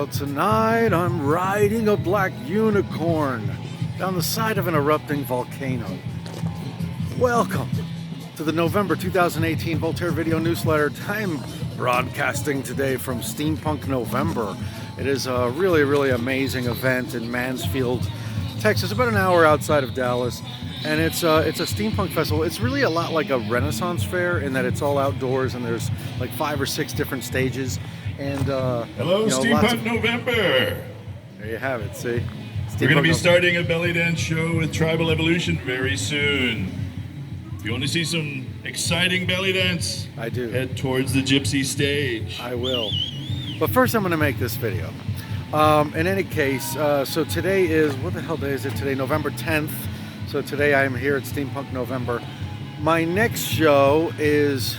Well, tonight I'm riding a black unicorn down the side of an erupting volcano. Welcome to the November 2018 Voltaire Video Newsletter. I'm broadcasting today from Steampunk November. It is a really amazing event in Mansfield, Texas, about an hour outside of Dallas. And it's a steampunk festival. It's really a lot like a Renaissance fair in that it's all outdoors and there's like 5 or 6 different stages. And hello, Steampunk November. There you have it. See, we're going to be starting a belly dance show with Tribal Evolution very soon. If you want to see some exciting belly dance, I do. Head towards the Gypsy stage. I will. But first, I'm going to make this video. In any case, so today is, what the hell day is it today? November 10th. So today I am here at Steampunk November. My next show is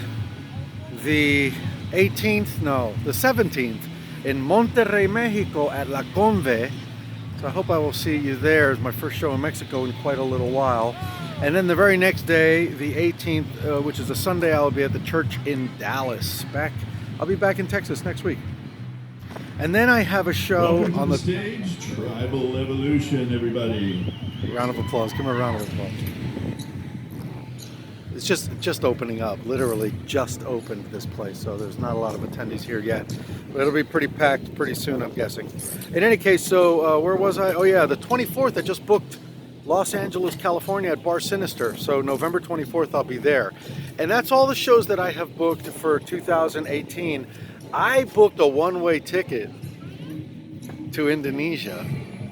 the 17th in Monterrey, Mexico at La Conve. So I hope I will see you there. It's my first show in Mexico in quite a little while. And then the very next day, the 18th, which is a Sunday, I'll be at the church in Dallas. I'll be back in Texas next week. And then I have a show Welcome on to the stage, Tribal Evolution, everybody. Round of applause. Give me a round of applause. It's just opening up. Literally just opened this place, so there's not a lot of attendees here yet. But it'll be pretty packed pretty soon, I'm guessing. In any case, so where was I? Oh yeah, the 24th. I just booked Los Angeles, California at Bar Sinister. So November 24th, I'll be there. And that's all the shows that I have booked for 2018. I booked a one-way ticket to Indonesia.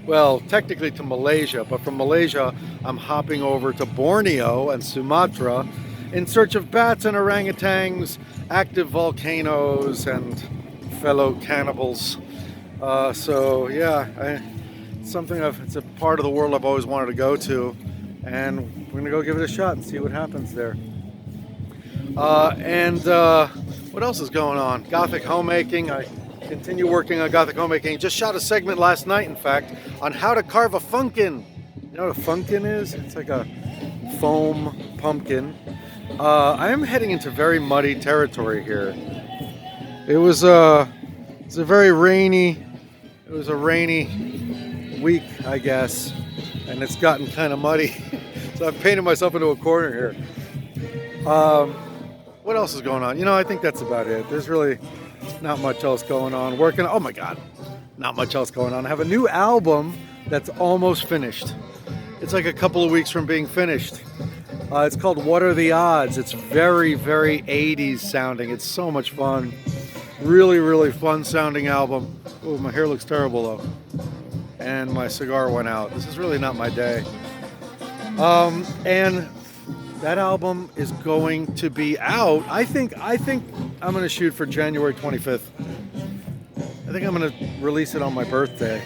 Well, technically to Malaysia, but from Malaysia, I'm hopping over to Borneo and Sumatra in search of bats and orangutans, active volcanoes, and fellow cannibals. So yeah, it's a part of the world I've always wanted to go to, and we're gonna go give it a shot and see what happens there. What else is going on? Gothic Homemaking. I continue working on Gothic Homemaking. Just shot a segment last night, in fact, on how to carve a funkin. You know what a funkin is? It's like a foam pumpkin. I am heading into very muddy territory here. It was a rainy week, I guess, and it's gotten kind of muddy. So I've painted myself into a corner here. What else is going on? You know, I think that's about it. There's really not much else going on. Oh my God, not much else going on. I have a new album that's almost finished. It's like a couple of weeks from being finished. It's called What Are the Odds? It's very 80s sounding. It's so much fun. Really fun sounding album. Oh, my hair looks terrible though. And my cigar went out. This is really not my day. And that album is going to be out. I think I'm going to shoot for January 25th. I think I'm going to release it on my birthday.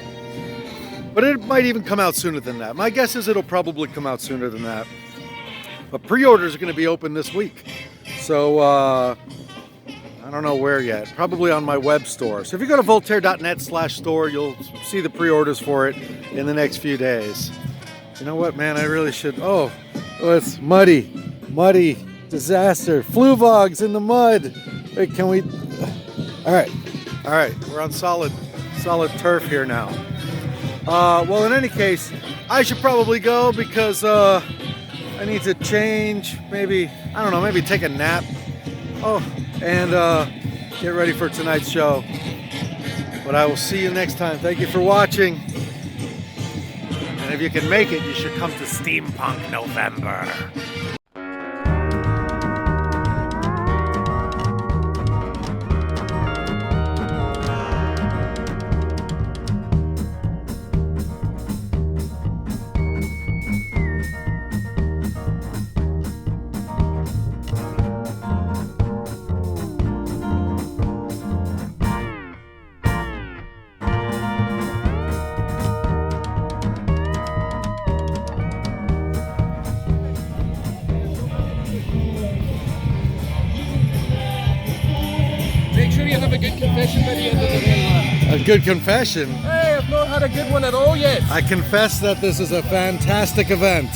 But it might even come out sooner than that. My guess is it'll probably come out sooner than that. But pre-orders are going to be open this week. So I don't know where yet. Probably on my web store. So if you go to voltaire.net/store, you'll see the pre-orders for it in the next few days. You know what, man? I really should. Oh, it's muddy, disaster, fluvogs in the mud. Wait, can we? All right, we're on solid turf here now. Well, in any case, I should probably go because I need to change. Maybe take a nap. Oh, and get ready for tonight's show. But I will see you next time. Thank you for watching. And if you can make it, you should come to Steampunk November. Have a good confession by the end of the day. A good confession? Hey, I've not had a good one at all yet. I confess that this is a fantastic event.